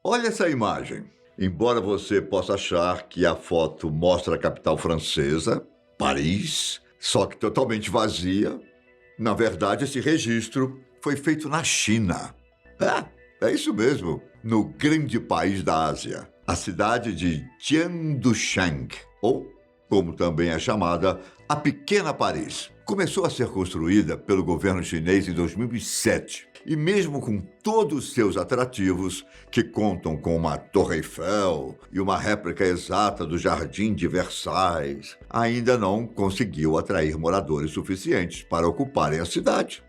Olha essa imagem. Embora você possa achar que a foto mostra a capital francesa, Paris, só que totalmente vazia, na verdade esse registro foi feito na China. É isso mesmo, no grande país da Ásia, a cidade de Jiandusheng, ou, como também é chamada, a Pequena Paris. Começou a ser construída pelo governo chinês em 2007. E mesmo com todos os seus atrativos, que contam com uma Torre Eiffel e uma réplica exata do Jardim de Versailles, ainda não conseguiu atrair moradores suficientes para ocuparem a cidade.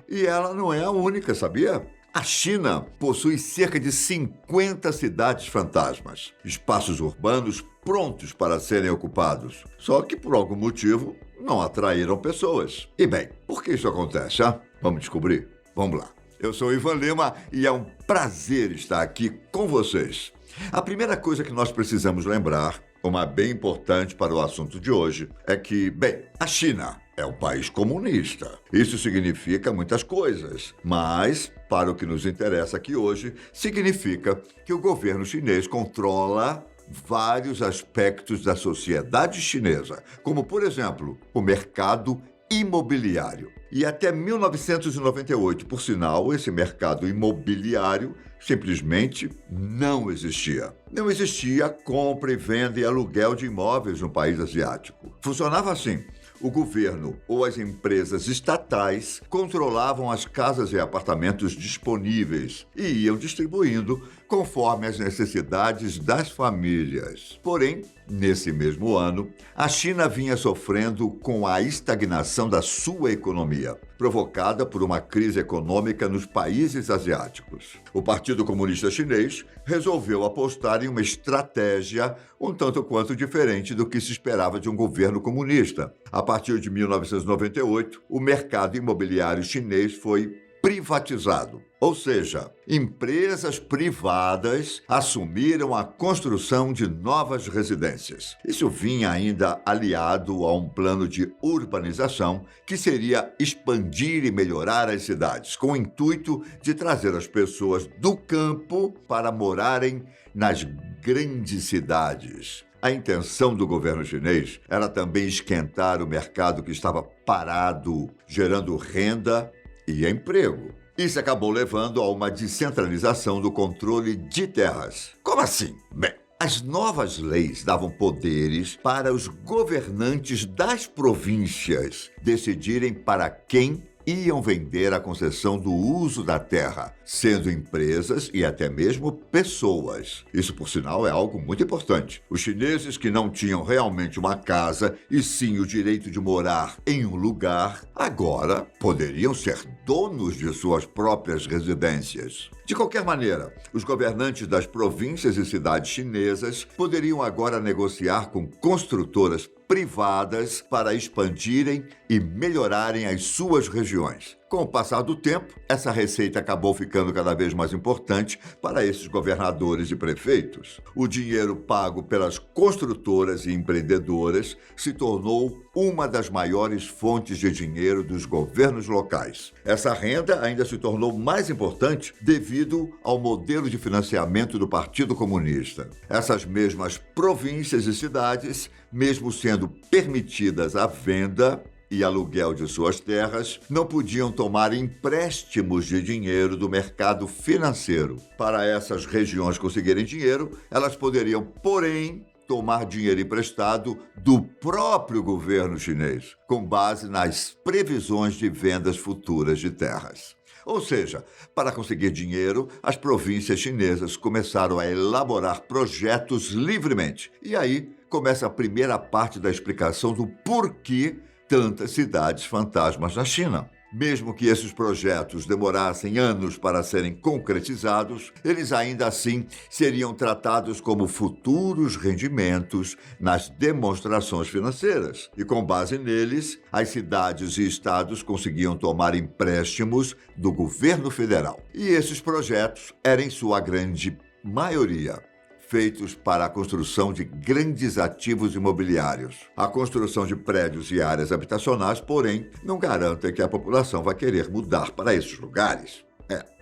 E ela não é a única, sabia? A China possui cerca de 50 cidades fantasmas, espaços urbanos prontos para serem ocupados, só que por algum motivo não atraíram pessoas. E bem, por que isso acontece, hein? Vamos descobrir? Vamos lá. Eu sou Ivan Lima e é um prazer estar aqui com vocês. A primeira coisa que nós precisamos lembrar, uma bem importante para o assunto de hoje, é que, bem, a China é um país comunista. Isso significa muitas coisas, mas, para o que nos interessa aqui hoje, significa que o governo chinês controla vários aspectos da sociedade chinesa, como, por exemplo, o mercado imobiliário. E até 1998, por sinal, esse mercado imobiliário simplesmente não existia. Não existia compra e venda e aluguel de imóveis no país asiático. Funcionava assim. O governo ou as empresas estatais controlavam as casas e apartamentos disponíveis e iam distribuindo conforme as necessidades das famílias. Porém, nesse mesmo ano, a China vinha sofrendo com a estagnação da sua economia, provocada por uma crise econômica nos países asiáticos. O Partido Comunista Chinês resolveu apostar em uma estratégia um tanto quanto diferente do que se esperava de um governo comunista. A partir de 1998, o mercado imobiliário chinês foi privatizado, ou seja, empresas privadas assumiram a construção de novas residências. Isso vinha ainda aliado a um plano de urbanização que seria expandir e melhorar as cidades, com o intuito de trazer as pessoas do campo para morarem nas grandes cidades. A intenção do governo chinês era também esquentar o mercado que estava parado, gerando renda e emprego. Isso acabou levando a uma descentralização do controle de terras. Como assim? Bem, as novas leis davam poderes para os governantes das províncias decidirem para quem iam vender a concessão do uso da terra, sendo empresas e até mesmo pessoas. Isso, por sinal, é algo muito importante. Os chineses que não tinham realmente uma casa e sim o direito de morar em um lugar, agora poderiam ser donos de suas próprias residências. De qualquer maneira, os governantes das províncias e cidades chinesas poderiam agora negociar com construtoras privadas para expandirem e melhorarem as suas regiões. Com o passar do tempo, essa receita acabou ficando cada vez mais importante para esses governadores e prefeitos. O dinheiro pago pelas construtoras e empreendedoras se tornou uma das maiores fontes de dinheiro dos governos locais. Essa renda ainda se tornou mais importante devido ao modelo de financiamento do Partido Comunista. Essas mesmas províncias e cidades, mesmo sendo permitidas a venda e aluguel de suas terras, não podiam tomar empréstimos de dinheiro do mercado financeiro. Para essas regiões conseguirem dinheiro, elas poderiam, porém, tomar dinheiro emprestado do próprio governo chinês, com base nas previsões de vendas futuras de terras. Ou seja, para conseguir dinheiro, as províncias chinesas começaram a elaborar projetos livremente. E aí começa a primeira parte da explicação do porquê tantas cidades fantasmas na China. Mesmo que esses projetos demorassem anos para serem concretizados, eles ainda assim seriam tratados como futuros rendimentos nas demonstrações financeiras. E com base neles, as cidades e estados conseguiam tomar empréstimos do governo federal. E esses projetos eram, em sua grande maioria, feitos para a construção de grandes ativos imobiliários. A construção de prédios e áreas habitacionais, porém, não garante que a população vai querer mudar para esses lugares.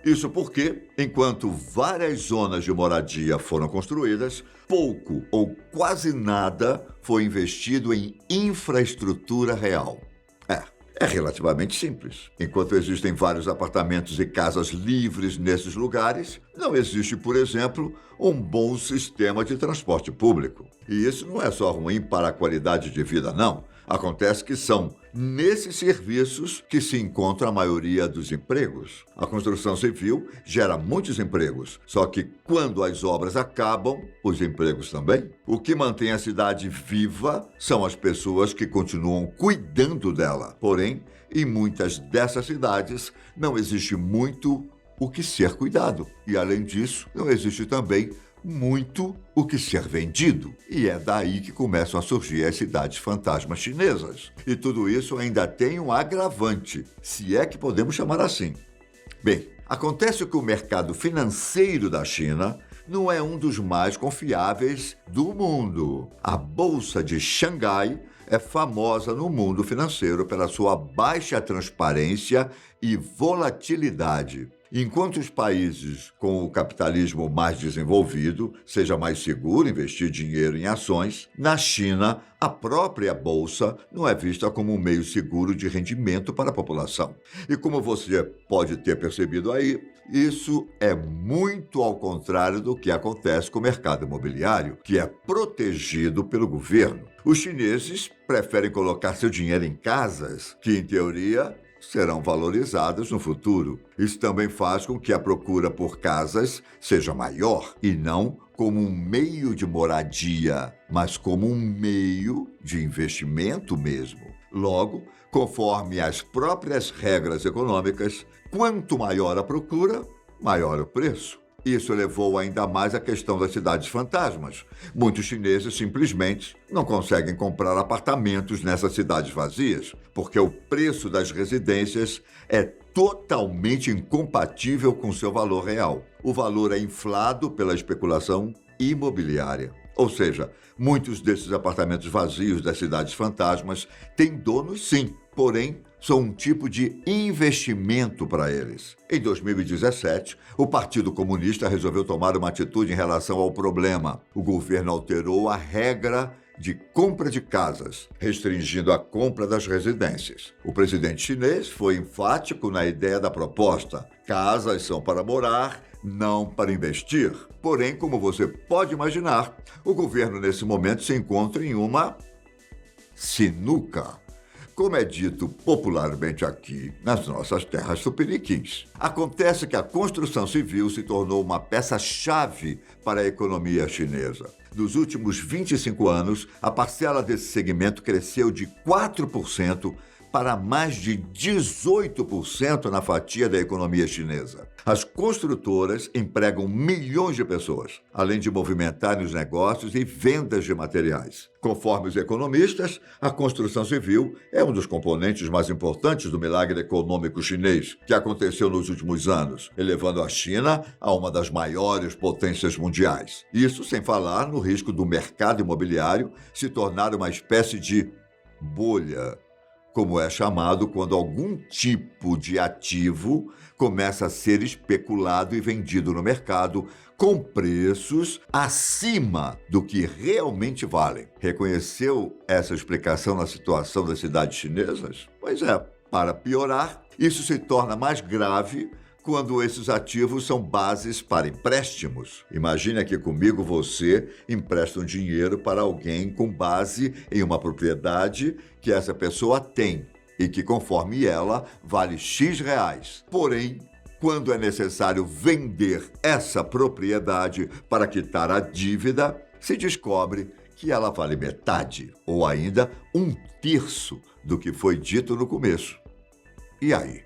Isso porque, enquanto várias zonas de moradia foram construídas, pouco ou quase nada foi investido em infraestrutura real. É relativamente simples. Enquanto existem vários apartamentos e casas livres nesses lugares, não existe, por exemplo, um bom sistema de transporte público. E isso não é só ruim para a qualidade de vida, não. Acontece que são nesses serviços que se encontra a maioria dos empregos. A construção civil gera muitos empregos, só que quando as obras acabam, os empregos também. O que mantém a cidade viva são as pessoas que continuam cuidando dela. Porém, em muitas dessas cidades não existe muito o que ser cuidado. E, além disso, não existe também muito o que ser vendido. E é daí que começam a surgir as cidades fantasmas chinesas. E tudo isso ainda tem um agravante, se é que podemos chamar assim. Bem, acontece que o mercado financeiro da China não é um dos mais confiáveis do mundo. A Bolsa de Xangai é famosa no mundo financeiro pela sua baixa transparência e volatilidade. Enquanto os países com o capitalismo mais desenvolvido seja mais seguro investir dinheiro em ações, na China, a própria bolsa não é vista como um meio seguro de rendimento para a população. E como você pode ter percebido aí, isso é muito ao contrário do que acontece com o mercado imobiliário, que é protegido pelo governo. Os chineses preferem colocar seu dinheiro em casas, que, em teoria, serão valorizadas no futuro. Isso também faz com que a procura por casas seja maior e não como um meio de moradia, mas como um meio de investimento mesmo. Logo, conforme as próprias regras econômicas, quanto maior a procura, maior o preço. Isso levou ainda mais à questão das cidades fantasmas. Muitos chineses simplesmente não conseguem comprar apartamentos nessas cidades vazias, porque o preço das residências é totalmente incompatível com seu valor real. O valor é inflado pela especulação imobiliária. Ou seja, muitos desses apartamentos vazios das cidades fantasmas têm donos, sim, porém são um tipo de investimento para eles. Em 2017, o Partido Comunista resolveu tomar uma atitude em relação ao problema. O governo alterou a regra de compra de casas, restringindo a compra das residências. O presidente chinês foi enfático na ideia da proposta. Casas são para morar, não para investir. Porém, como você pode imaginar, o governo nesse momento se encontra em uma sinuca, como é dito popularmente aqui nas nossas terras tupiniquins. Acontece que a construção civil se tornou uma peça-chave para a economia chinesa. Nos últimos 25 anos, a parcela desse segmento cresceu de 4% para mais de 18% na fatia da economia chinesa. As construtoras empregam milhões de pessoas, além de movimentarem os negócios e vendas de materiais. Conforme os economistas, a construção civil é um dos componentes mais importantes do milagre econômico chinês, que aconteceu nos últimos anos, elevando a China a uma das maiores potências mundiais. Isso sem falar no risco do mercado imobiliário se tornar uma espécie de bolha, como é chamado quando algum tipo de ativo começa a ser especulado e vendido no mercado com preços acima do que realmente valem. Reconheceu essa explicação na situação das cidades chinesas? Pois é, para piorar, isso se torna mais grave quando esses ativos são bases para empréstimos. Imagine aqui comigo você empresta um dinheiro para alguém com base em uma propriedade que essa pessoa tem e que, conforme ela, vale X reais. Porém, quando é necessário vender essa propriedade para quitar a dívida, se descobre que ela vale metade ou ainda 1/3 do que foi dito no começo. E aí?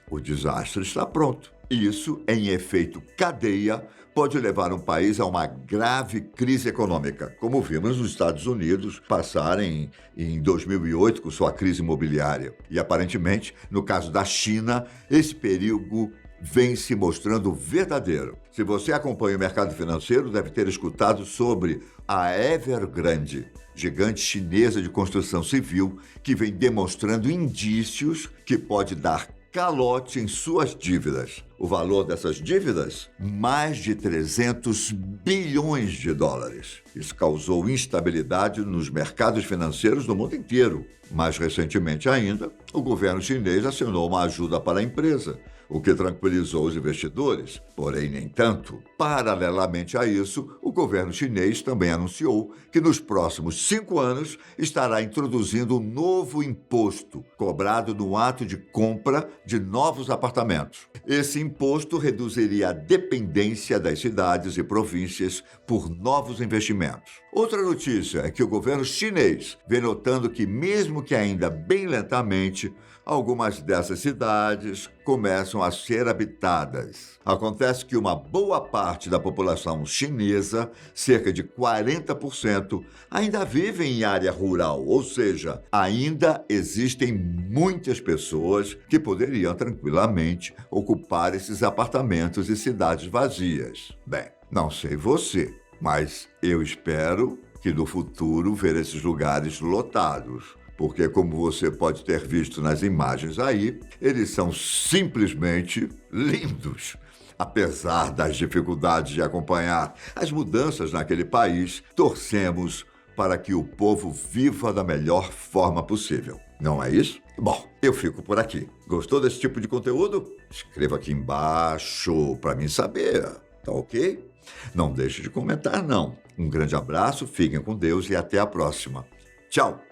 O desastre está pronto. Isso, em efeito cadeia, pode levar um país a uma grave crise econômica, como vimos nos Estados Unidos passarem em 2008 com sua crise imobiliária. E, aparentemente, no caso da China, esse perigo vem se mostrando verdadeiro. Se você acompanha o mercado financeiro, deve ter escutado sobre a Evergrande, gigante chinesa de construção civil, que vem demonstrando indícios que pode dar calote em suas dívidas. O valor dessas dívidas? Mais de 300 bilhões de dólares. Isso causou instabilidade nos mercados financeiros do mundo inteiro. Mais recentemente ainda, o governo chinês assinou uma ajuda para a empresa, o que tranquilizou os investidores, porém nem tanto. Paralelamente a isso, o governo chinês também anunciou que nos próximos 5 anos estará introduzindo um novo imposto cobrado no ato de compra de novos apartamentos. Esse imposto reduziria a dependência das cidades e províncias por novos investimentos. Outra notícia é que o governo chinês vem notando que, mesmo que ainda bem lentamente, algumas dessas cidades começam a ser habitadas. Acontece que uma boa parte da população chinesa, cerca de 40%, ainda vive em área rural, ou seja, ainda existem muitas pessoas que poderiam tranquilamente ocupar esses apartamentos e cidades vazias. Bem, não sei você, mas eu espero que no futuro ver esses lugares lotados. Porque, como você pode ter visto nas imagens aí, eles são simplesmente lindos. Apesar das dificuldades de acompanhar as mudanças naquele país, torcemos para que o povo viva da melhor forma possível. Não é isso? Bom, eu fico por aqui. Gostou desse tipo de conteúdo? Escreva aqui embaixo para mim saber, tá ok? Não deixe de comentar, não. Um grande abraço, fiquem com Deus e até a próxima. Tchau!